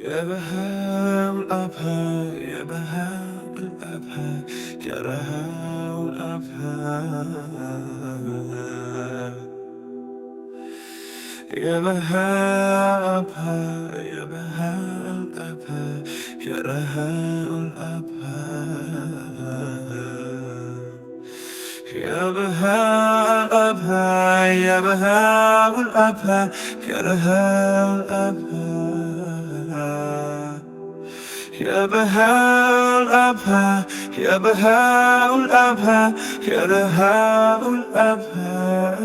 يا بهاء الأبهى يا بهاء الأبهى يا بهاء الأبهى يا بهاء الأبهى يا بهاء الأبهى يا بهاء الأبهى يا بهاء الأبهى يا بهاء الأبهى يا بهاء الأبهى يا بهاء الأبهى يا بهاء الأبهى يا بهاء الأبهى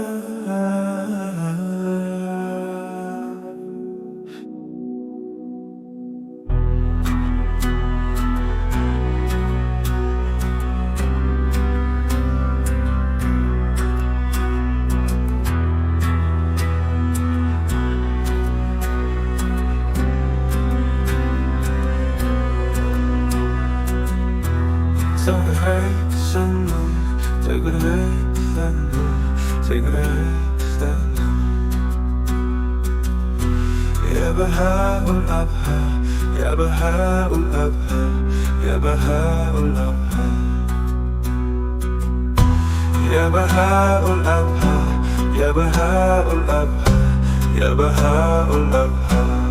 Take it away, take it away, يا بهاء الأبهى يا بهاء الأبهى يا بهاء الأبهى يا بهاء الأبهى يا بهاء الأبهى يا بهاء الأبهى